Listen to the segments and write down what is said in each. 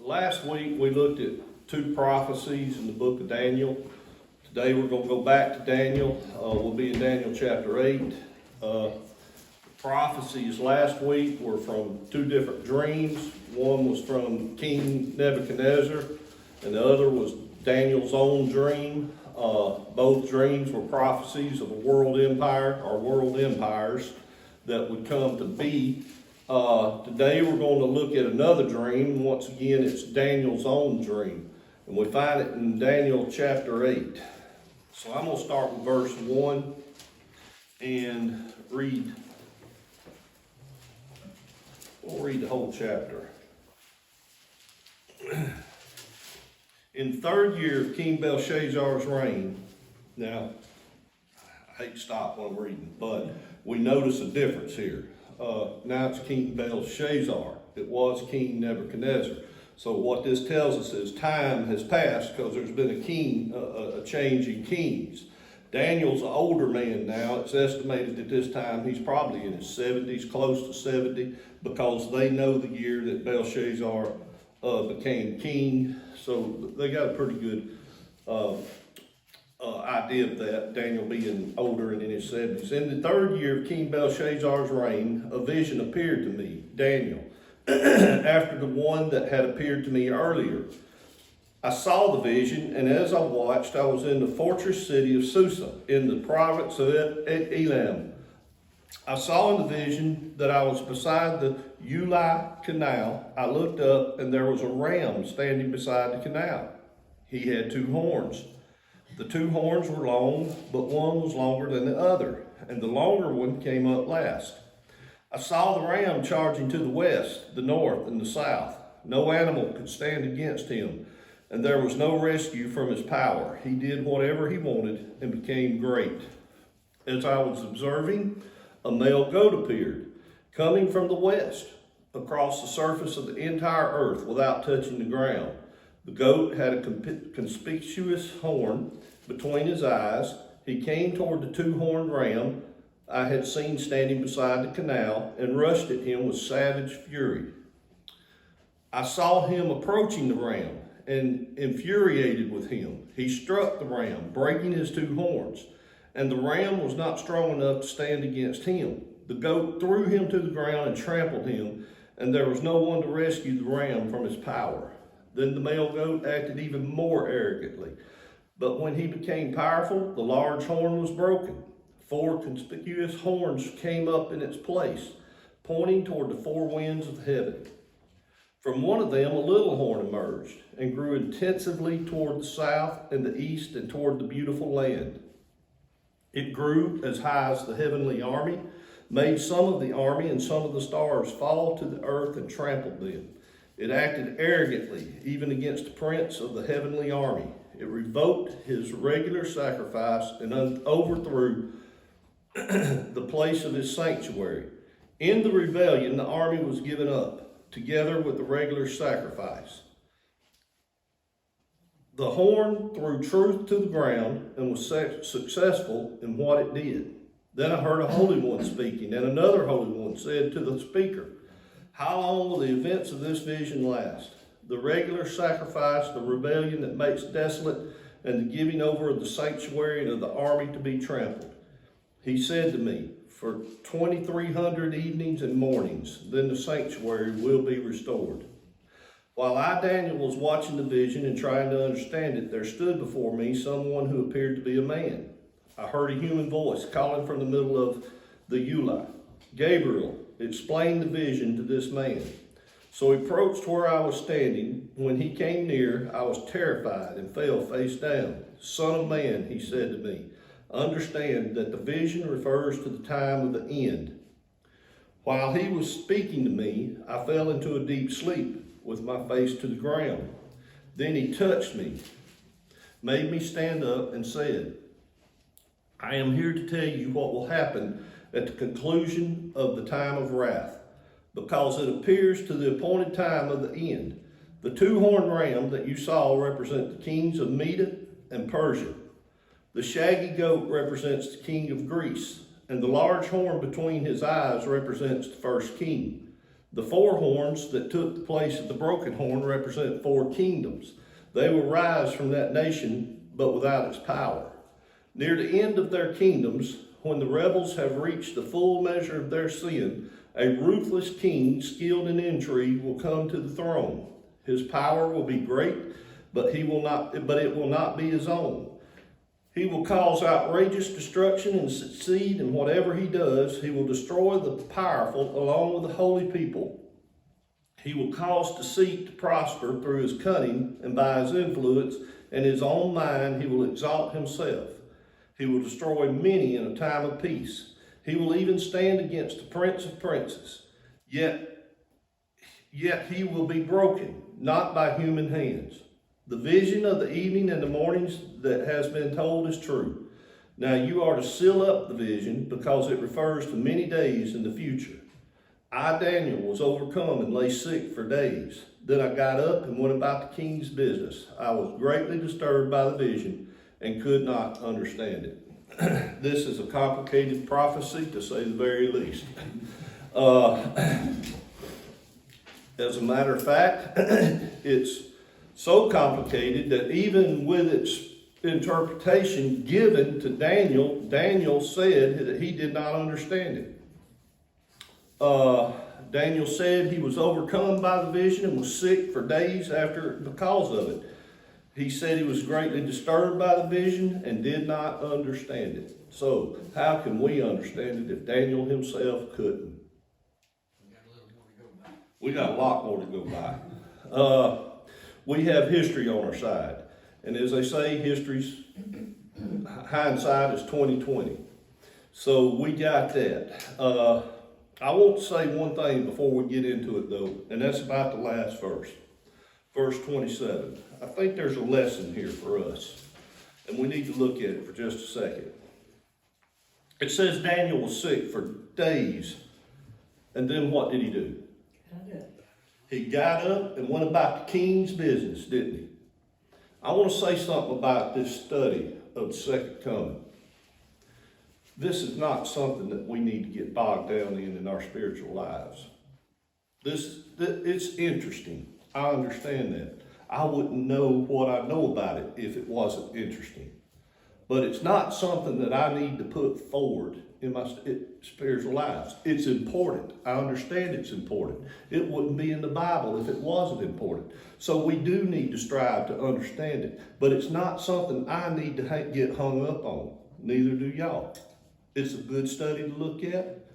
Last week we looked at two prophecies in the book of Daniel. Today we're going to go back to Daniel. We'll be in Daniel chapter 8. Prophecies last week were from two different dreams. One was from King Nebuchadnezzar, and the other was Daniel's own dream. Both dreams were prophecies of a world empire or world empires that would come to be. Today we're going to look at another dream. Once again, it's Daniel's own dream. And we find it in Daniel chapter 8. So I'm going to start with verse 1 and read. We'll read the whole chapter. In the third year of King Belshazzar's reign, now, I hate to stop when I'm reading, but we notice a difference here. Now it's King Belshazzar. It was King Nebuchadnezzar. So what this tells us is time has passed because there's been a change in kings. Daniel's an older man now. It's estimated at this time he's probably in his 70s, close to 70, because they know the year that Belshazzar became king. So they got a pretty good idea of that, Daniel being older and in his 70s. In the third year of King Belshazzar's reign, a vision appeared to me, Daniel, after the one that had appeared to me earlier. I saw the vision, and as I watched, I was in the fortress city of Susa, in the province of Elam. I saw in the vision that I was beside the Ulai Canal. I looked up, and there was a ram standing beside the canal. He had two horns. The two horns were long, but one was longer than the other, and the longer one came up last. I saw the ram charging to the west, the north, and the south. No animal could stand against him, and there was no rescue from his power. He did whatever he wanted and became great. As I was observing, a male goat appeared, coming from the west, across the surface of the entire earth without touching the ground. The goat had a conspicuous horn between his eyes. He came toward the two-horned ram I had seen standing beside the canal and rushed at him with savage fury. I saw him approaching the ram and infuriated with him. He struck the ram, breaking his two horns, and the ram was not strong enough to stand against him. The goat threw him to the ground and trampled him, and there was no one to rescue the ram from his power. Then the male goat acted even more arrogantly. But when he became powerful, the large horn was broken. 4 conspicuous horns came up in its place, pointing toward the 4 winds of heaven. From one of them, a little horn emerged and grew intensively toward the south and the east and toward the beautiful land. It grew as high as the heavenly army, made some of the army and some of the stars fall to the earth and trampled them. It acted arrogantly, even against the prince of the heavenly army. It revoked his regular sacrifice and overthrew the place of his sanctuary. In the rebellion, the army was given up, together with the regular sacrifice. The horn threw truth to the ground and was successful in what it did. Then I heard a holy one speaking, and another holy one said to the speaker, "How long will the events of this vision last? The regular sacrifice, the rebellion that makes desolate, and the giving over of the sanctuary and of the army to be trampled." He said to me, "For 2,300 evenings and mornings, then the sanctuary will be restored." While I, Daniel, was watching the vision and trying to understand it, there stood before me someone who appeared to be a man. I heard a human voice calling from the middle of the Ulai. "Gabriel, explain the vision to this man." So he approached where I was standing. When he came near, I was terrified and fell face down. "Son of man," he said to me, "understand that the vision refers to the time of the end." While he was speaking to me, I fell into a deep sleep with my face to the ground. Then he touched me, made me stand up, and said, "I am here to tell you what will happen at the conclusion of the time of wrath, because it appears to the appointed time of the end. The two-horned ram that you saw represent the kings of Media and Persia. The shaggy goat represents the king of Greece, and the large horn between his eyes represents the first king. The four horns that took the place of the broken horn represent four kingdoms. They will rise from that nation, but without its power. Near the end of their kingdoms, when the rebels have reached the full measure of their sin, a ruthless king skilled in intrigue will come to the throne. His power will be great, but it will not be his own. He will cause outrageous destruction and succeed in whatever he does. He will destroy the powerful along with the holy people. He will cause deceit to prosper through his cunning, and by his influence and his own mind he will exalt himself. He will destroy many in a time of peace. He will even stand against the prince of princes. Yet he will be broken, not by human hands. The vision of the evening and the mornings that has been told is true. Now you are to seal up the vision, because it refers to many days in the future. I, Daniel, was overcome and lay sick for days. Then I got up and went about the king's business. I was greatly disturbed by the vision and could not understand it. This is a complicated prophecy, to say the very least. As a matter of fact, it's so complicated that even with its interpretation given to Daniel, Daniel said that he did not understand it. Daniel said he was overcome by the vision and was sick for days after because of it. He said he was greatly disturbed by the vision and did not understand it. So, how can we understand it if Daniel himself couldn't? We got a lot more to go by. We have history on our side. And as they say, hindsight is 20/20. So we got that. I want to say one thing before we get into it though, and that's about the last verse. Verse 27. I think there's a lesson here for us, and we need to look at it for just a second. It says Daniel was sick for days, and then what did he do? He got up and went about the king's business, didn't he? I want to say something about this study of the second coming. This is not something that we need to get bogged down in our spiritual lives. It's interesting. I understand that. I wouldn't know what I know about it if it wasn't interesting. But it's not something that I need to put forward in my spiritual lives. It's important. I understand it's important. It wouldn't be in the Bible if it wasn't important. So we do need to strive to understand it. But it's not something I need to get hung up on. Neither do y'all. It's a good study to look at.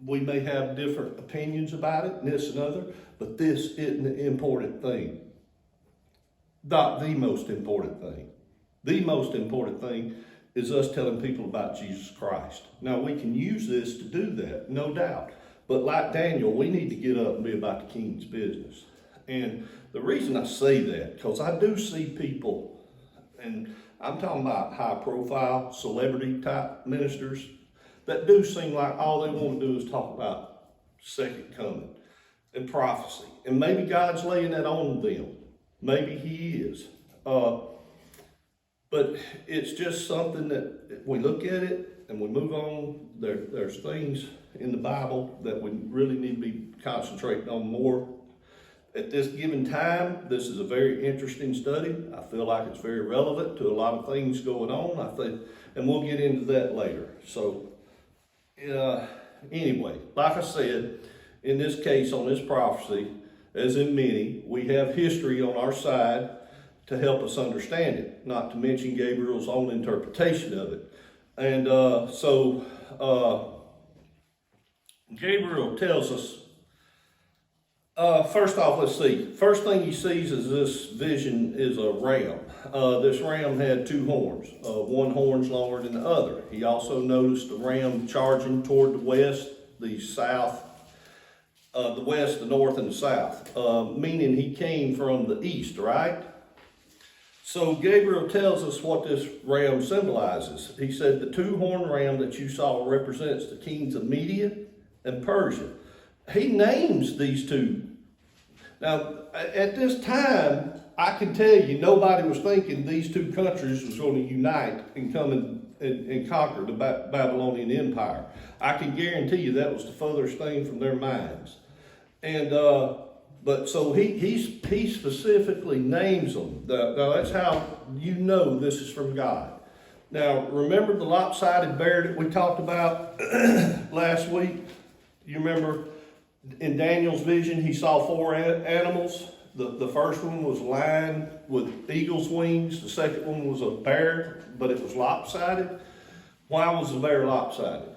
We may have different opinions about it, and this and other, but this isn't the important thing. Not the most important thing. The most important thing is us telling people about Jesus Christ. Now, we can use this to do that, no doubt. But like Daniel, we need to get up and be about the king's business. And the reason I say that, because I do see people, and I'm talking about high-profile, celebrity-type ministers, that do seem like all they want to do is talk about second coming and prophecy. And maybe God's laying that on them. Maybe he is. But it's just something that we look at it and we move on. There's things in the Bible that we really need to be concentrating on more. At this given time, this is a very interesting study. I feel like it's very relevant to a lot of things going on, I think, and we'll get into that later. So, anyway, like I said, in this case, on this prophecy, as in many, we have history on our side to help us understand it, not to mention Gabriel's own interpretation of it. And Gabriel tells us, first off, let's see. First thing he sees is this vision is a ram. This ram had two horns. One horn's longer than the other. He also noticed the ram charging toward the west, the south, the west, the north, and the south, meaning he came from the east, right? So Gabriel tells us what this ram symbolizes. He said the two-horned ram that you saw represents the kings of Media and Persia. He names these two. Now, at this time, I can tell you, nobody was thinking these two countries was going to unite and come and conquer the Babylonian Empire. I can guarantee you that was the furthest thing from their minds. And, but so he specifically names them. Now that's how you know this is from God. Now, remember the lopsided bear that we talked about last week? You remember in Daniel's vision, he saw four animals. The first one was a lion with eagle's wings. The second one was a bear, but it was lopsided. Why was the bear lopsided?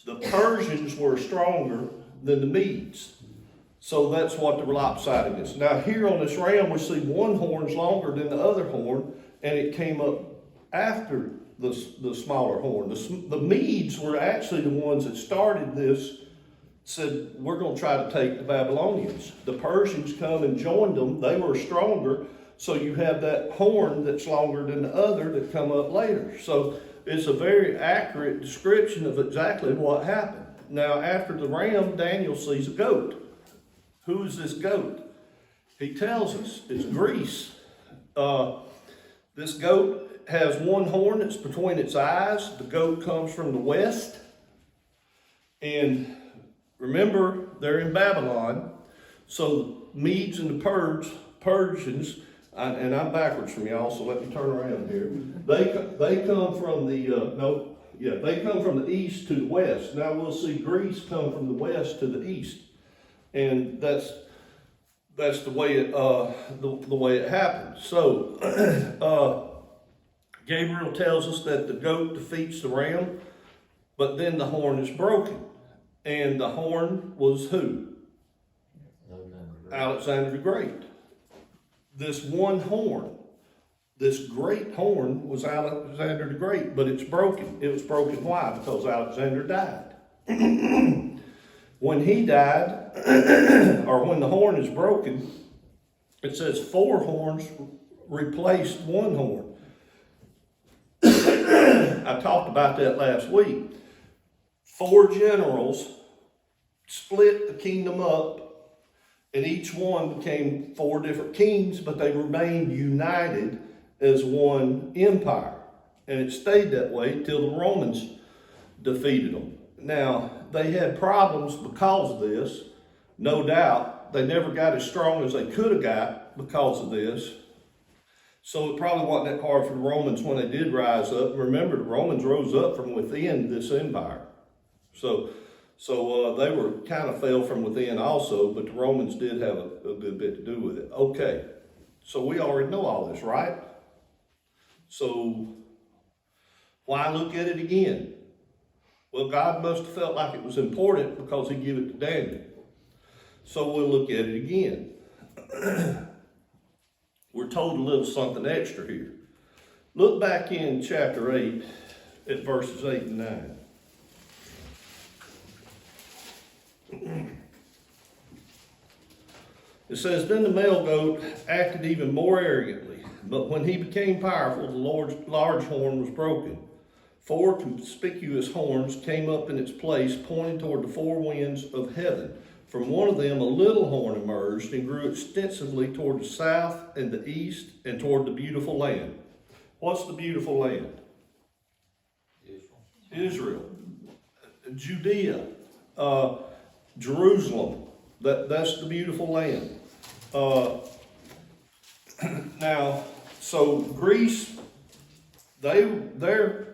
The Persians were stronger than the Medes. So that's what the lopsided is. Now here on this ram, we see one horn's longer than the other horn, and it came up after the smaller horn. The Medes were actually the ones that started this, said, we're going to try to take the Babylonians. The Persians come and joined them. They were stronger, so you have that horn that's longer than the other that come up later. So it's a very accurate description of exactly what happened. Now, after the ram, Daniel sees a goat. Who is this goat? He tells us it's Greece. This goat has one horn that's between its eyes. The goat comes from the west. And remember, they're in Babylon. So the Medes and the Persians, and I'm backwards from y'all, so let me turn around here. They come from they come from the east to the west. Now we'll see Greece come from the west to the east, and that's the way it happened. So Gabriel tells us that the goat defeats the ram, but then the horn is broken, and the horn was who? Alexander the Great. This one horn, this great horn was Alexander the Great, but it's broken. It was broken why? Because Alexander died. When he died, or when the horn is broken, it says 4 horns replaced 1 horn. I talked about that last week. 4 generals split the kingdom up, and each one became 4 different kings, but they remained united as one empire. And it stayed that way till the Romans defeated them. Now, they had problems because of this, no doubt. They never got as strong as they could have got because of this. So it probably wasn't that hard for the Romans when they did rise up. Remember, the Romans rose up from within this empire. So they were kind of fell from within also, but the Romans did have a good bit to do with it. Okay, so we already know all this, right? So why look at it again? Well, God must have felt like it was important because he gave it to Daniel. So we'll look at it again. We're told a little something extra here. Look back in chapter 8 at verses 8 and 9. It says, then the male goat acted even more arrogantly, but when he became powerful, the large horn was broken. 4 conspicuous horns came up in its place, pointing toward the 4 winds of heaven. From one of them, a little horn emerged and grew extensively toward the south and the east and toward the beautiful land. What's the beautiful land? Israel. Judea. Jerusalem. That's the beautiful land. Now, so Greece, they were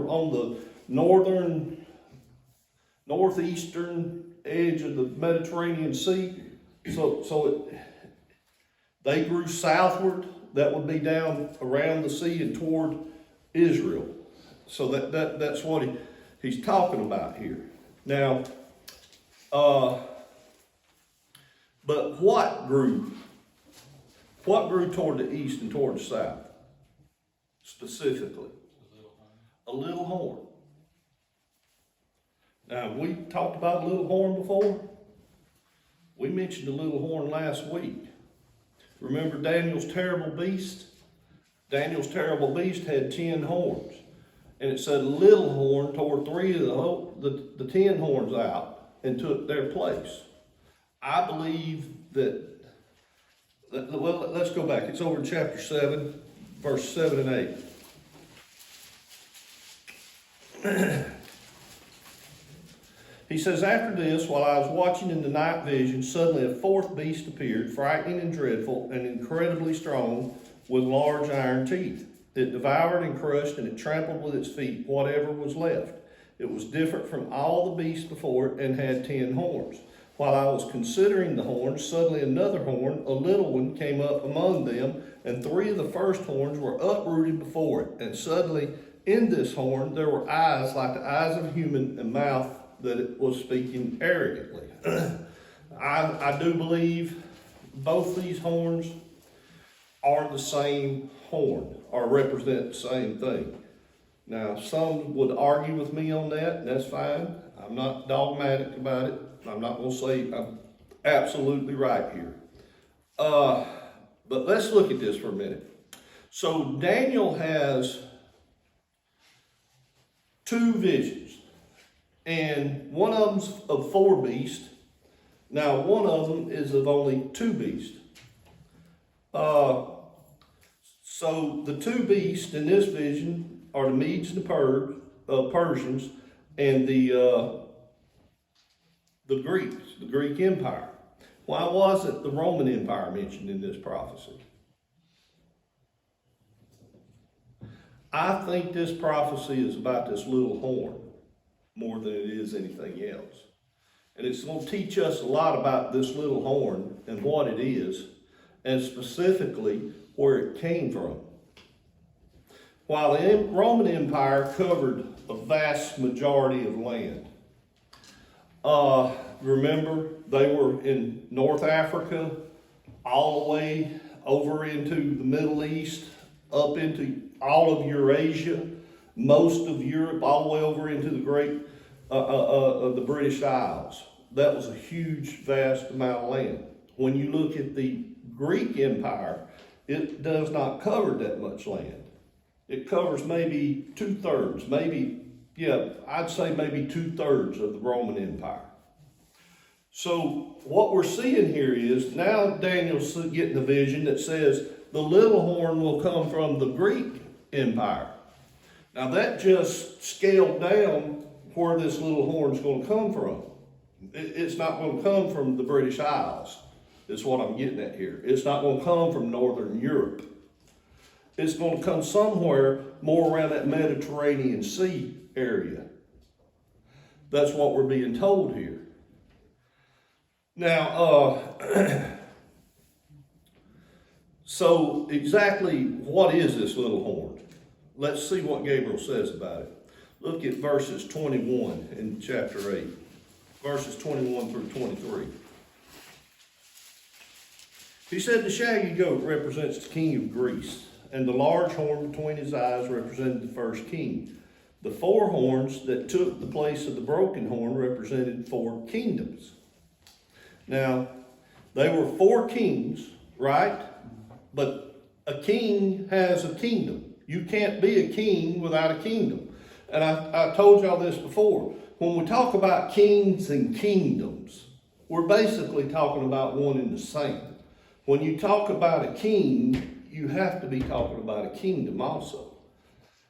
on the northeastern edge of the Mediterranean Sea. They grew southward. That would be down around the sea and toward Israel. So that's what he's talking about here. Now, but what grew toward the east and toward the south? Specifically, a little horn. Now, we talked about a little horn before. We mentioned a little horn last week. Remember Daniel's terrible beast? Daniel's terrible beast had 10 horns. And it said a little horn tore 3 of the 10 horns out and took their place. I believe well, let's go back. It's over in chapter 7, verse 7 and 8. He says, after this, while I was watching in the night vision, suddenly a fourth beast appeared, frightening and dreadful and incredibly strong, with large iron teeth. It devoured and crushed, and it trampled with its feet whatever was left. It was different from all the beasts before it and had 10 horns. While I was considering the horns, suddenly another horn, a little one, came up among them, and 3 of the first horns were uprooted before it. And suddenly in this horn there were eyes like the eyes of a human, and mouth that it was speaking arrogantly. I do believe both these horns are the same horn, or represent the same thing. Now, some would argue with me on that, and that's fine. I'm not dogmatic about it. I'm not going to say I'm absolutely right here. But let's look at this for a minute. So Daniel has 2 visions, and one of them's of 4 beasts. Now, one of them is of only 2 beasts. So the 2 beasts in this vision are the Medes and the Persians, and the Greeks, the Greek Empire. Why wasn't the Roman Empire mentioned in this prophecy? I think this prophecy is about this little horn more than it is anything else. And it's going to teach us a lot about this little horn and what it is, and specifically where it came from. While the Roman Empire covered a vast majority of land, remember, they were in North Africa, all the way over into the Middle East, up into all of Eurasia, most of Europe, all the way over into the great, the British Isles. That was a huge, vast amount of land. When you look at the Greek Empire, it does not cover that much land. It covers maybe 2/3, I'd say maybe 2/3 of the Roman Empire. So what we're seeing here is now Daniel's getting a vision that says the little horn will come from the Greek Empire. Now that just scaled down where this little horn's going to come from. It's not going to come from the British Isles, is what I'm getting at here. It's not going to come from Northern Europe. It's going to come somewhere more around that Mediterranean Sea area. That's what we're being told here. Now, so exactly what is this little horn? Let's see what Gabriel says about it. Look at verses 21 in chapter 8. Verses 21 through 23. He said, the shaggy goat represents the king of Greece, and the large horn between his eyes represented the first king. The 4 horns that took the place of the broken horn represented 4 kingdoms. Now, they were 4 kings, right? But a king has a kingdom. You can't be a king without a kingdom. And I told y'all this before. When we talk about kings and kingdoms, we're basically talking about one and the same. When you talk about a king, you have to be talking about a kingdom also.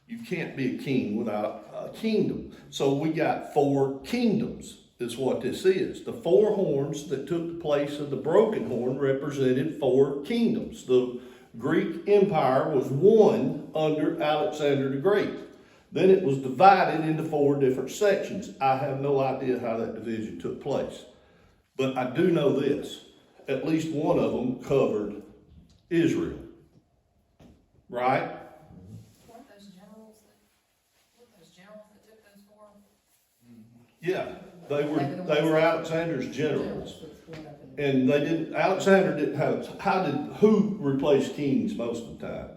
You can't be a king without a kingdom. So we got 4 kingdoms is what this is. The 4 horns that took the place of the broken horn represented 4 kingdoms. The Greek Empire was one under Alexander the Great. Then it was divided into 4 different sections. I have no idea how that division took place. But I do know this. At least one of them covered Israel. Right? Weren't those generals that took those 4? Yeah. They were Alexander's generals. And Alexander didn't have, who replaced kings most of the time?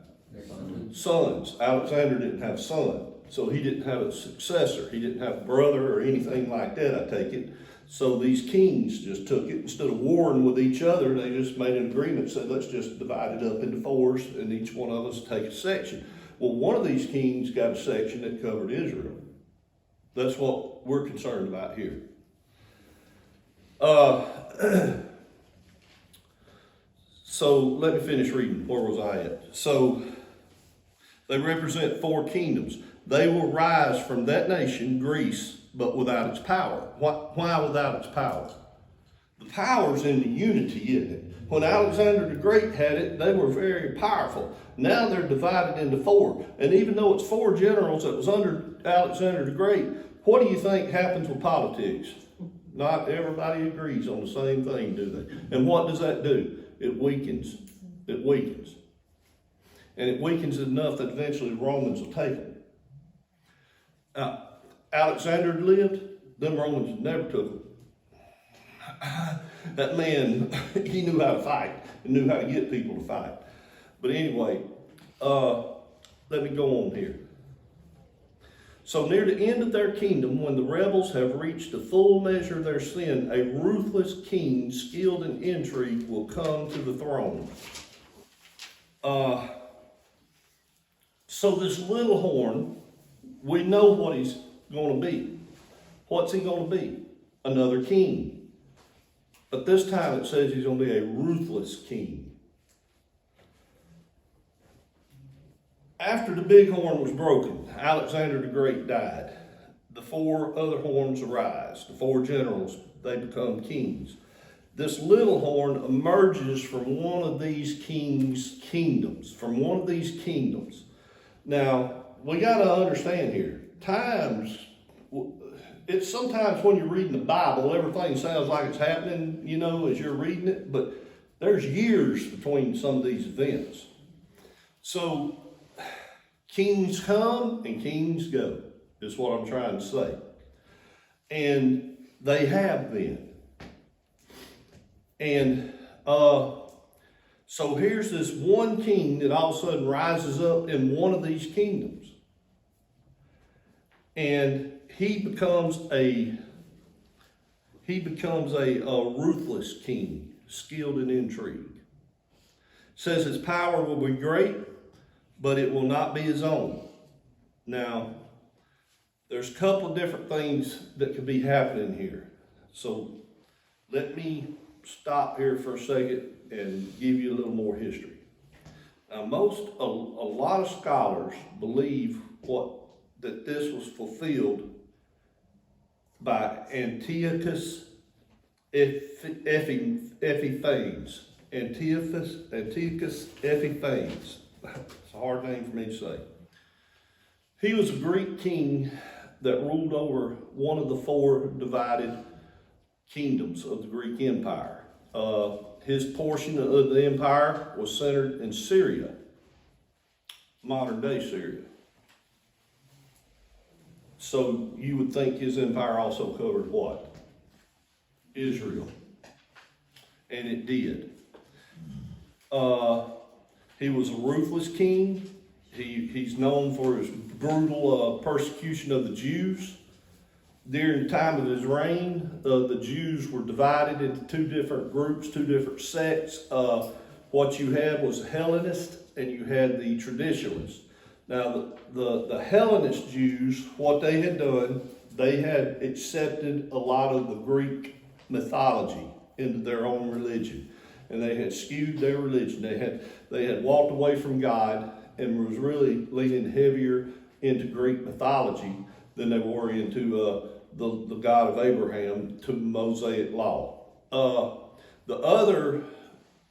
Sons. Alexander didn't have sons. So he didn't have a successor. He didn't have a brother or anything like that, I take it. So these kings just took it. Instead of warring with each other, they just made an agreement, said, let's just divide it up into 4s, and each one of us take a section. Well, one of these kings got a section that covered Israel. That's what we're concerned about here. So let me finish reading. Where was I at? So they represent 4 kingdoms. They will rise from that nation, Greece, but without its power. Why without its power? The power's in the unity, isn't it? When Alexander the Great had it, they were very powerful. Now they're divided into four. And even though it's four generals that was under Alexander the Great, what do you think happens with politics? Not everybody agrees on the same thing, do they? And what does that do? It weakens. It weakens. And it weakens it enough that eventually the Romans will take it. Alexander had lived, them Romans never took him. That man, he knew how to fight and knew how to get people to fight. But anyway, let me go on here. So near the end of their kingdom, when the rebels have reached the full measure of their sin, a ruthless king skilled in intrigue will come to the throne. So this little horn, we know what he's going to be. What's he going to be? Another king. But this time it says he's going to be a ruthless king. After the big horn was broken, Alexander the Great died. The four other horns arise. The four generals, they become kings. This little horn emerges from one of these kings' kingdoms. From one of these kingdoms. Now, we got to understand here, it's sometimes when you're reading the Bible, everything sounds like it's happening, you know, as you're reading it, but there's years between some of these events. So, kings come and kings go, is what I'm trying to say. And they have been. And so here's this one king that all of a sudden rises up in one of these kingdoms. And he becomes a ruthless king, skilled in intrigue. Says his power will be great, but it will not be his own. Now, there's a couple of different things that could be happening here. So let me stop here for a second and give you a little more history. Now, a lot of scholars believe that this was fulfilled by Antiochus Epiphanes. Antiochus Epiphanes. It's a hard name for me to say. He was a Greek king that ruled over one of the four divided kingdoms of the Greek Empire. His portion of the empire was centered in Syria, modern day Syria. So you would think his empire also covered what? Israel. And it did. He was a ruthless king. He's known for his brutal persecution of the Jews. During the time of his reign, the Jews were divided into two different groups, two different sects. What you had was the Hellenists and you had the Traditionalists. Now, the Hellenist Jews, what they had done, they had accepted a lot of the Greek mythology into their own religion. And they had skewed their religion. They had walked away from God and was really leaning heavier into Greek mythology than they were into the God of Abraham, to Mosaic law. The other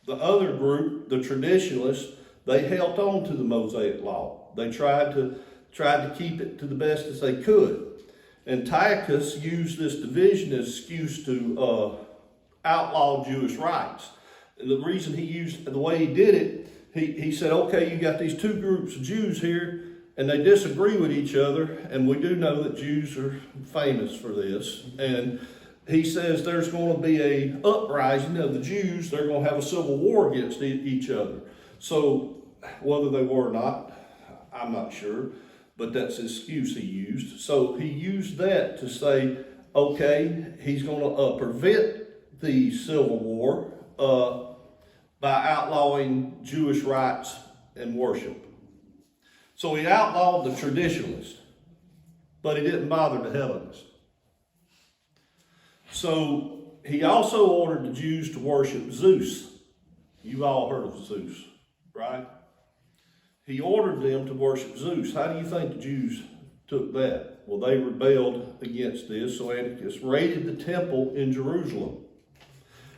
group, the Traditionalists, they held on to the Mosaic law. They tried to keep it to the best as they could. Antiochus used this division as an excuse to outlaw Jewish rights. And the reason the way he did it, he said, okay, you got these two groups of Jews here, and they disagree with each other, and we do know that Jews are famous for this. And he says there's going to be an uprising of the Jews. They're going to have a civil war against each other. So whether they were or not, I'm not sure, but that's the excuse he used. So he used that to say, okay, he's going to prevent the civil war by outlawing Jewish rights and worship. So he outlawed the Traditionalists, but he didn't bother the Hellenists. So he also ordered the Jews to worship Zeus. You've all heard of Zeus, right? He ordered them to worship Zeus. How do you think the Jews took that? Well, they rebelled against this, so Antiochus raided the temple in Jerusalem.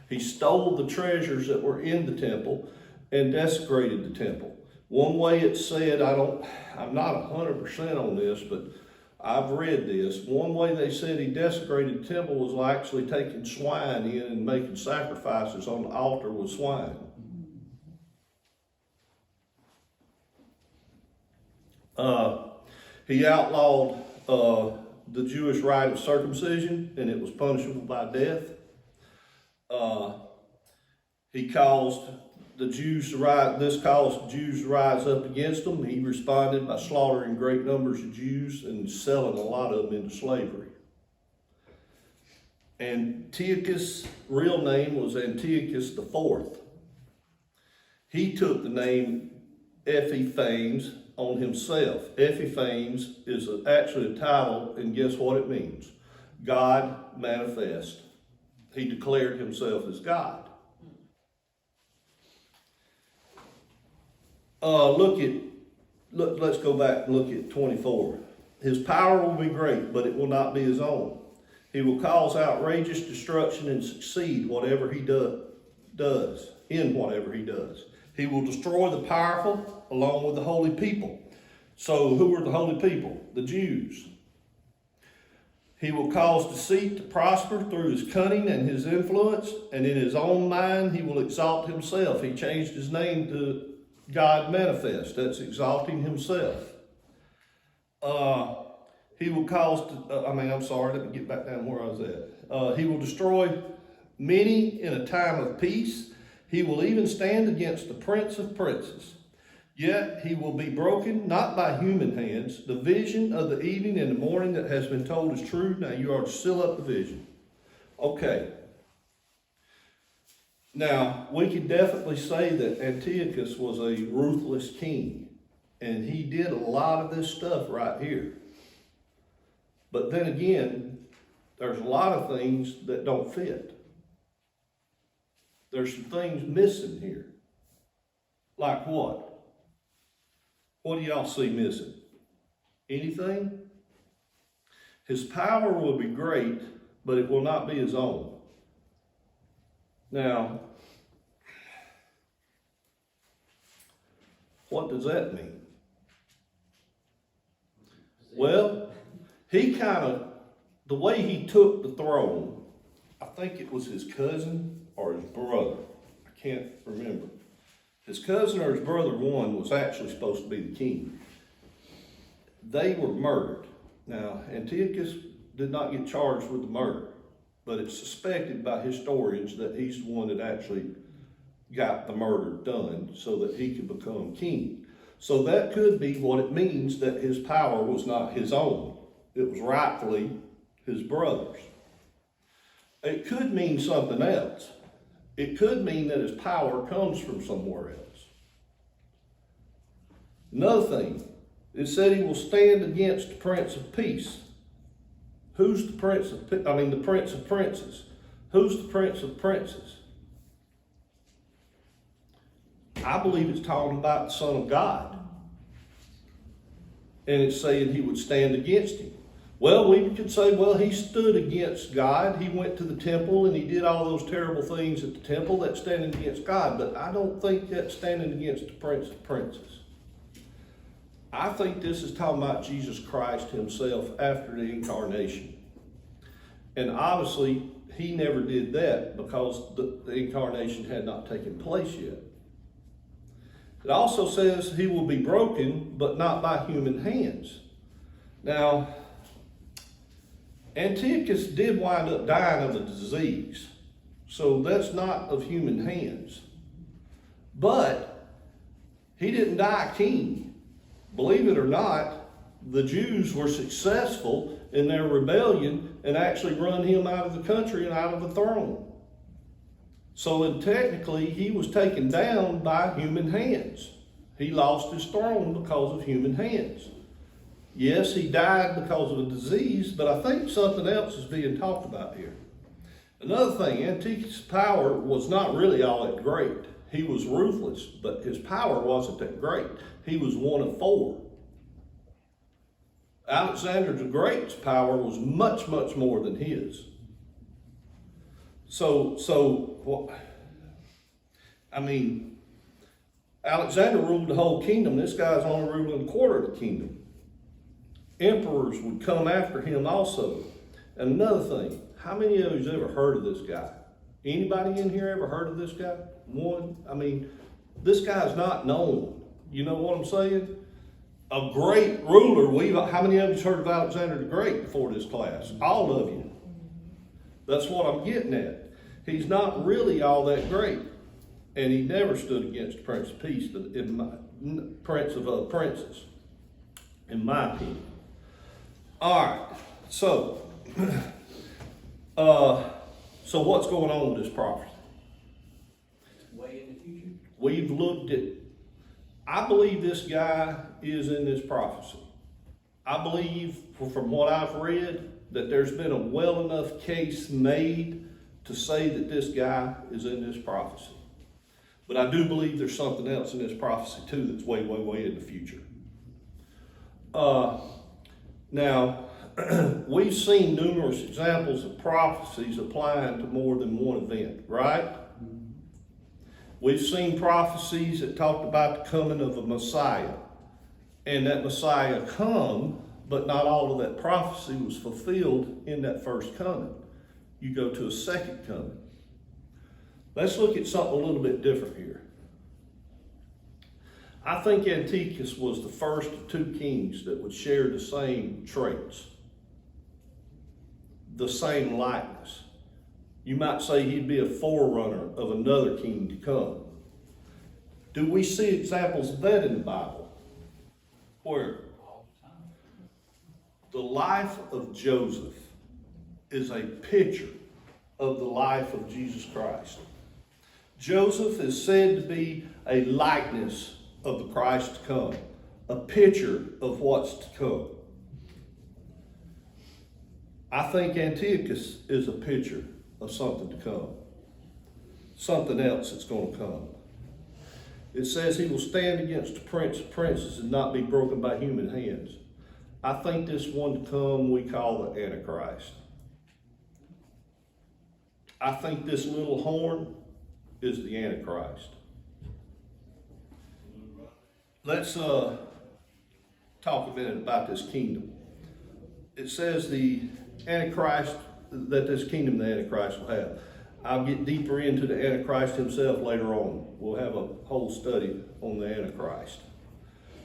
He stole the treasures that were in the temple and desecrated the temple. One way it's said, I'm not 100% on this, but I've read this. One way they said he desecrated the temple was actually taking swine in and making sacrifices on the altar with swine. He outlawed the Jewish rite of circumcision, and it was punishable by death. He caused the Jews to rise. This caused the Jews to rise up against him. He responded by slaughtering great numbers of Jews and selling a lot of them into slavery. Antiochus' real name was Antiochus IV. He took the name Epiphanes on himself. Epiphanes is actually a title, and guess what it means? God manifest. He declared himself as God. Let's go back and look at 24. His power will be great, but it will not be his own. He will cause outrageous destruction and succeed whatever he does. He will destroy the powerful along with the holy people. So who are the holy people? The Jews. He will cause deceit to prosper through his cunning and his influence, and in his own mind he will exalt himself. He changed his name to God manifest. That's exalting himself. He will cause, let me get back down where I was at. He will destroy many in a time of peace. He will even stand against the prince of princes. Yet he will be broken, not by human hands. The vision of the evening and the morning that has been told is true. Now you are to seal up the vision. Okay. Now, we can definitely say that Antiochus was a ruthless king. And he did a lot of this stuff right here. But then again, there's a lot of things that don't fit. There's some things missing here. Like what? What do y'all see missing? Anything? His power will be great, but it will not be his own. Now, what does that mean? Well, the way he took the throne, I think it was his cousin or his brother. I can't remember. His cousin or his brother, one, was actually supposed to be the king. They were murdered. Now, Antiochus did not get charged with the murder, but it's suspected by historians that he's the one that actually got the murder done so that he could become king. So that could be what it means that his power was not his own. It was rightfully his brother's. It could mean something else. It could mean that his power comes from somewhere else. Another thing, it said he will stand against the Prince of Peace. Who's the Prince of the Prince of Princes? Who's the Prince of Princes? I believe it's talking about the Son of God. And it's saying he would stand against him. Well, we could say, well, he stood against God. He went to the temple and he did all those terrible things at the temple. That's standing against God. But I don't think that's standing against the Prince of Princes. I think this is talking about Jesus Christ himself after the incarnation. And obviously, he never did that because the incarnation had not taken place yet. It also says he will be broken, but not by human hands. Now, Antiochus did wind up dying of a disease, so that's not of human hands. But he didn't die king. Believe it or not, the Jews were successful in their rebellion and actually run him out of the country and out of the throne. So technically, he was taken down by human hands. He lost his throne because of human hands. Yes, he died because of a disease, but I think something else is being talked about here. Another thing, Antiochus' power was not really all that great. He was ruthless, but his power wasn't that great. He was one of four. Alexander the Great's power was much, much more than his. Alexander ruled the whole kingdom. This guy's only ruling a quarter of the kingdom. Emperors would come after him also. And another thing, how many of you have ever heard of this guy? Anybody in here ever heard of this guy? One? This guy's not known. You know what I'm saying? A great ruler. How many of you have heard of Alexander the Great before this class? All of you. That's what I'm getting at. He's not really all that great. And he never stood against the Prince of Peace, Prince of Princes, in my opinion. All right, so what's going on with this prophecy? Way in the future. We've looked at, I believe this guy is in this prophecy. I believe, from what I've read, that there's been a well enough case made to say that this guy is in this prophecy. But I do believe there's something else in this prophecy too that's way, way, way in the future. Now, we've seen numerous examples of prophecies applying to more than one event, right? We've seen prophecies that talked about the coming of a Messiah. And that Messiah come, but not all of that prophecy was fulfilled in that first coming. You go to a second coming. Let's look at something a little bit different here. I think Antiochus was the first of two kings that would share the same traits, the same likeness. You might say he'd be a forerunner of another king to come. Do we see examples of that in the Bible? Where? All the time. The life of Joseph is a picture of the life of Jesus Christ. Joseph is said to be a likeness of the Christ to come, a picture of what's to come. I think Antiochus is a picture of something to come, something else that's going to come. It says he will stand against the prince of princes and not be broken by human hands. I think this one to come we call the Antichrist. I think this little horn is the Antichrist. Let's talk a minute about this kingdom. It says the Antichrist, that this kingdom the Antichrist will have. I'll get deeper into the Antichrist himself later on. We'll have a whole study on the Antichrist.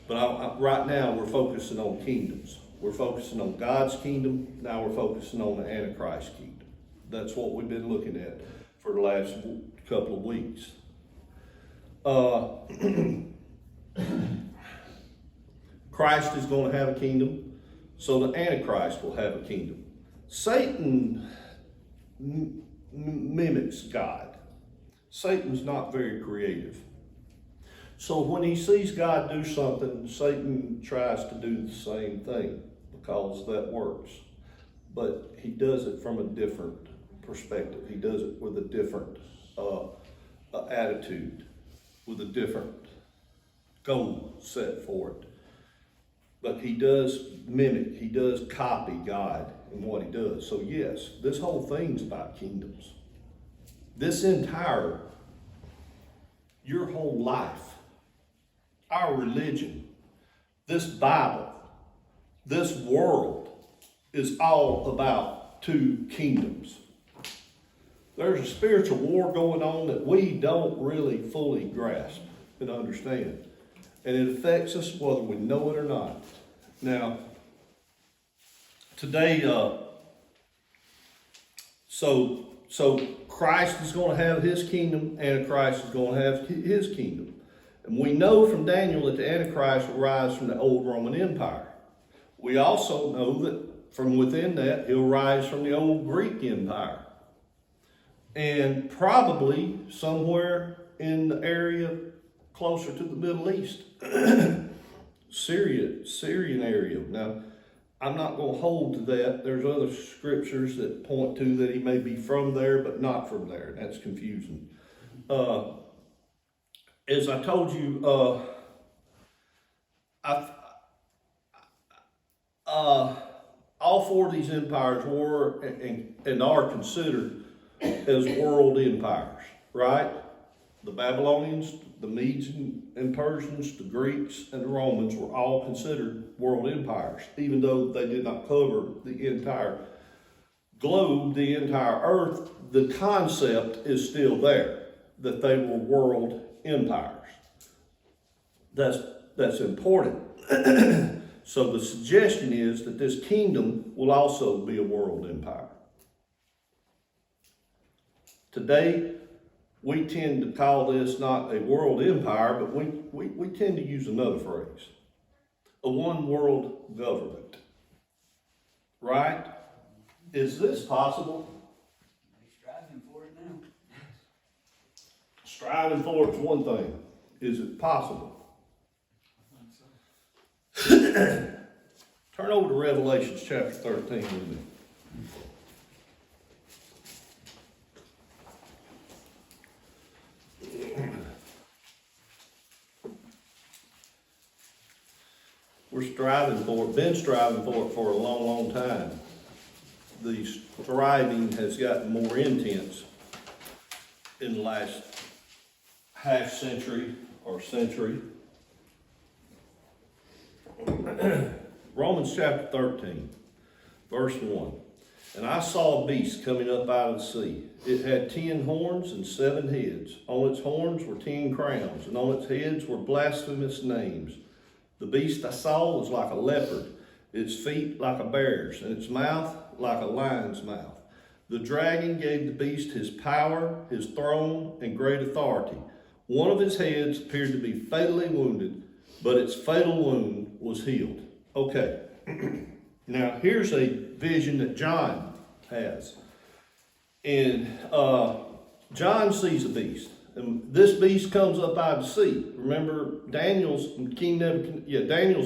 But right now we're focusing on kingdoms. We're focusing on God's kingdom. Now we're focusing on the Antichrist kingdom. That's what we've been looking at for the last couple of weeks. Christ is going to have a kingdom, so the Antichrist will have a kingdom. Satan mimics God. Satan's not very creative. So when he sees God do something, Satan tries to do the same thing because that works. But he does it from a different perspective. He does it with a different attitude, with a different goal set for it. But he does mimic, he does copy God in what he does. So yes, this whole thing's about kingdoms. This entire, your whole life, our religion, this Bible, this world is all about two kingdoms. There's a spiritual war going on that we don't really fully grasp and understand. And it affects us whether we know it or not. Now, today, so Christ is going to have his kingdom, Antichrist is going to have his kingdom. And we know from Daniel that the Antichrist will rise from the old Roman Empire. We also know that from within that, he'll rise from the old Greek Empire. And probably somewhere in the area closer to the Middle East. Syrian area. Now, I'm not going to hold to that. There's other scriptures that point to that he may be from there, but not from there. That's confusing. As I told you, all four of these empires were and are considered as world empires, right? The Babylonians, the Medes and Persians, the Greeks, and the Romans were all considered world empires, even though they did not cover the entire globe, the entire earth. The concept is still there, that they were world empires. That's important. So the suggestion is that this kingdom will also be a world empire. Today, we tend to call this not a world empire, but we tend to use another phrase, a one world government. Right? Is this possible? They're striving for it now. Striving for it's one thing. Is it possible? Turn over to Revelation chapter 13 with me. We're striving for it, been striving for it for a long, long time. The striving has gotten more intense in the last half century or century. Romans chapter 13, verse 1. And I saw a beast coming up out of the sea. It had 10 horns and 7 heads. On its horns were 10 crowns, and on its heads were blasphemous names. The beast I saw was like a leopard, its feet like a bear's, and its mouth like a lion's mouth. The dragon gave the beast his power, his throne, and great authority. One of his heads appeared to be fatally wounded, but its fatal wound was healed. Okay, now here's a vision that John has. And John sees a beast. And this beast comes up out of the sea. Remember Daniel's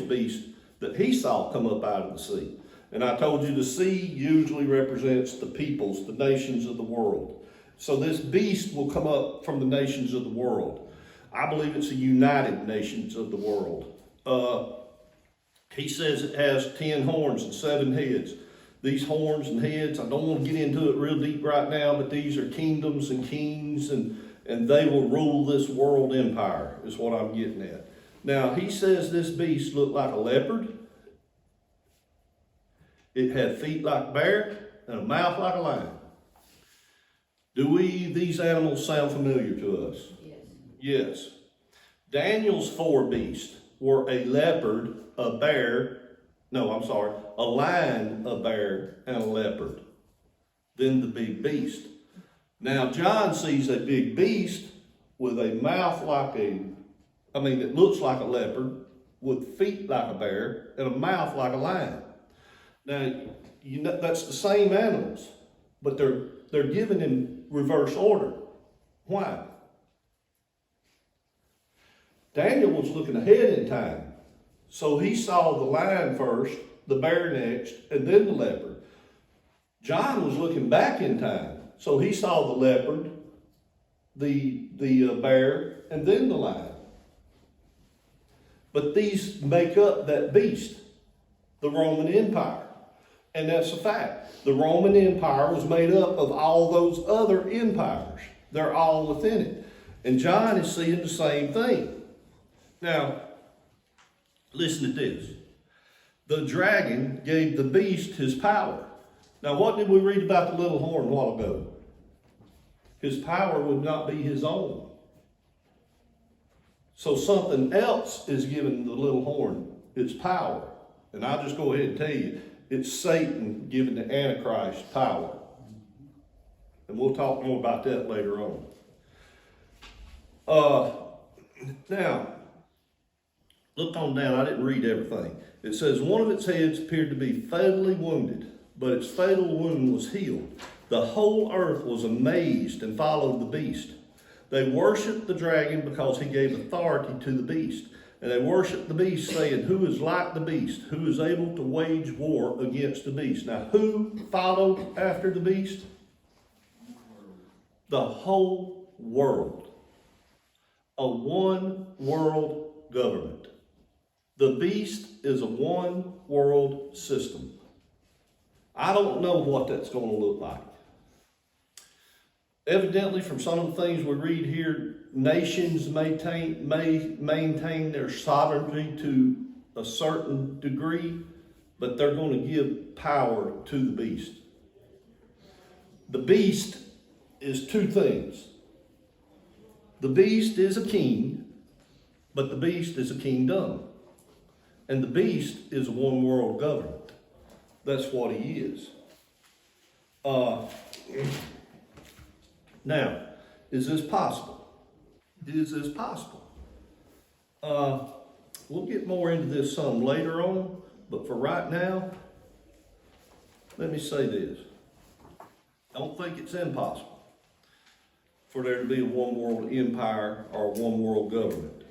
beast that he saw come up out of the sea. And I told you the sea usually represents the peoples, the nations of the world. So this beast will come up from the nations of the world. I believe it's the United Nations of the world. He says it has 10 horns and 7 heads. These horns and heads, I don't want to get into it real deep right now, but these are kingdoms and kings, and they will rule this world empire, is what I'm getting at. Now, he says this beast looked like a leopard. It had feet like a bear and a mouth like a lion. Do these animals sound familiar to us? Yes. Daniel's 4 beasts were a leopard, a lion, a bear, and a leopard. Then the big beast. Now John sees a big beast with a mouth it looks like a leopard, with feet like a bear, and a mouth like a lion. Now, that's the same animals, but they're given in reverse order. Why? Daniel was looking ahead in time. So he saw the lion first, the bear next, and then the leopard. John was looking back in time. So he saw the leopard, the bear, and then the lion. But these make up that beast, the Roman Empire. And that's a fact. The Roman Empire was made up of all those other empires. They're all within it. And John is seeing the same thing. Now, listen to this. The dragon gave the beast his power. Now, what did we read about the little horn a while ago? His power would not be his own. So something else is giving the little horn its power. And I'll just go ahead and tell you, it's Satan giving the Antichrist power. And we'll talk more about that later on. Now, look on down. I didn't read everything. It says, one of its heads appeared to be fatally wounded, but its fatal wound was healed. The whole earth was amazed and followed the beast. They worshiped the dragon because he gave authority to the beast. And they worshiped the beast, saying, who is like the beast? Who is able to wage war against the beast? Now, who followed after the beast? The whole world. A one world government. The beast is a one world system. I don't know what that's going to look like. Evidently, from some of the things we read here, nations may maintain their sovereignty to a certain degree, but they're going to give power to the beast. The beast is two things. The beast is a king, but the beast is a kingdom. And the beast is a one world government. That's what he is. Now, is this possible? Is this possible? We'll get more into this some later on, but for right now, let me say this. I don't think it's impossible for there to be a one world empire or a one world government.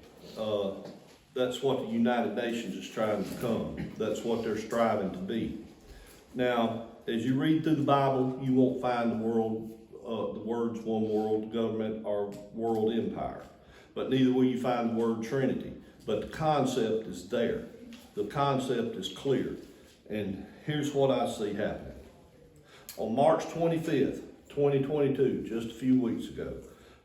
That's what the United Nations is trying to become. That's what they're striving to be. Now, as you read through the Bible, you won't find the words one world government or world empire. But neither will you find the word Trinity. But the concept is there. The concept is clear. And here's what I see happening. On March 25th, 2022, just a few weeks ago,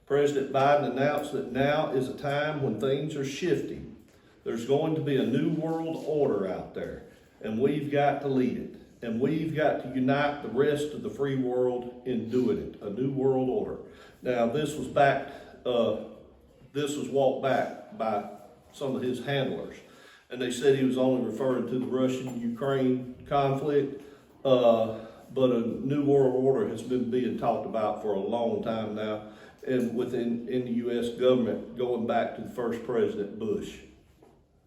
President Biden announced that now is a time when things are shifting. There's going to be a new world order out there, and we've got to lead it. And we've got to unite the rest of the free world in doing it, a new world order. Now, this was walked back by some of his handlers. And they said he was only referring to the Russian-Ukraine conflict, but a new world order has been being talked about for a long time now, and in the U.S. government, going back to the first President Bush.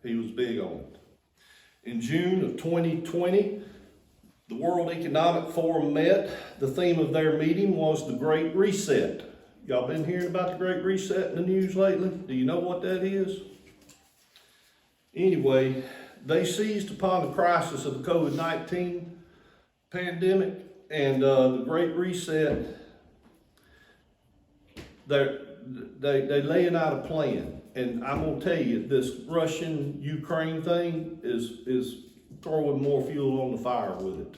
He was big on it. In June of 2020, the World Economic Forum met. The theme of their meeting was the Great Reset. Y'all been hearing about the Great Reset in the news lately? Do you know what that is? Anyway, they seized upon the crisis of the COVID-19 pandemic and the Great Reset. They laying out a plan, and I'm gonna tell you, this Russian-Ukraine thing is throwing more fuel on the fire with it.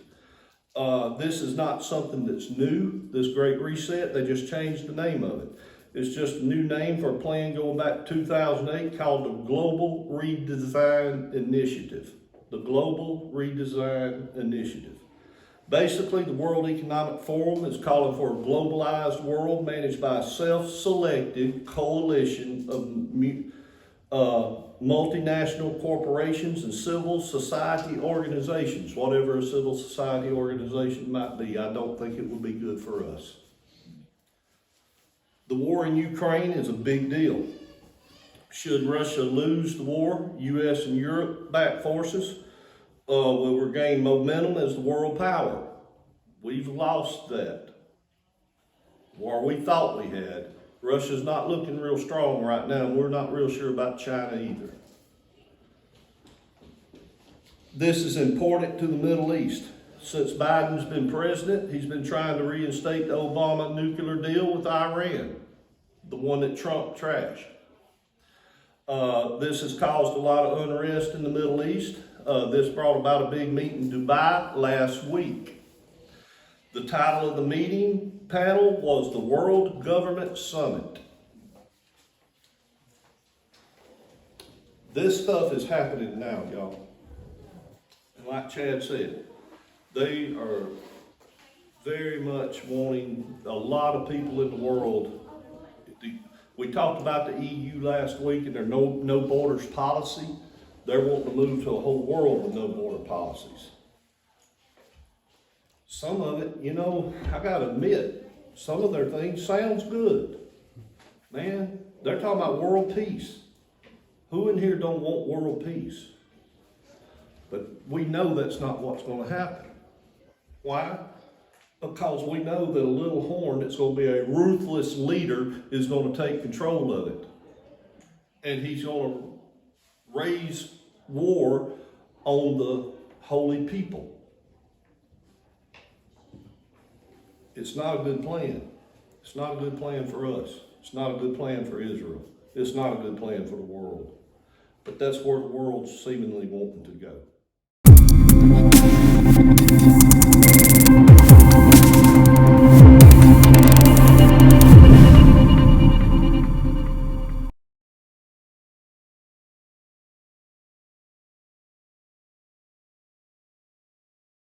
This is not something that's new. This Great Reset, they just changed the name of it. It's just a new name for a plan going back to 2008 called the Global Redesign Initiative. The Global Redesign Initiative. Basically, the World Economic Forum is calling for a globalized world managed by a self-selected coalition of multinational corporations and civil society organizations, whatever a civil society organization might be. I don't think it would be good for us. The war in Ukraine is a big deal. Should Russia lose the war, U.S. and Europe back forces will regain momentum as the world power. We've lost that. Or we thought we had. Russia's not looking real strong right now, and we're not real sure about China either. This is important to the Middle East. Since Biden's been president, he's been trying to reinstate the Obama nuclear deal with Iran, the one that Trump trashed. This has caused a lot of unrest in the Middle East. This brought about a big meeting in Dubai last week. The title of the meeting panel was the World Government Summit. This stuff is happening now, y'all. And like Chad said, they are very much wanting a lot of people in the world. We talked about the EU last week and their no borders policy. They're wanting to move to a whole world with no border policies. Some of it, you know, I gotta admit, some of their things sounds good. Man, they're talking about world peace. Who in here don't want world peace? But we know that's not what's gonna happen. Why? Because we know that a little horn that's going to be a ruthless leader is going to take control of it. And he's going to raise war on the holy people. It's not a good plan. It's not a good plan for us. It's not a good plan for Israel. It's not a good plan for the world. But that's where the world's seemingly wanting to go.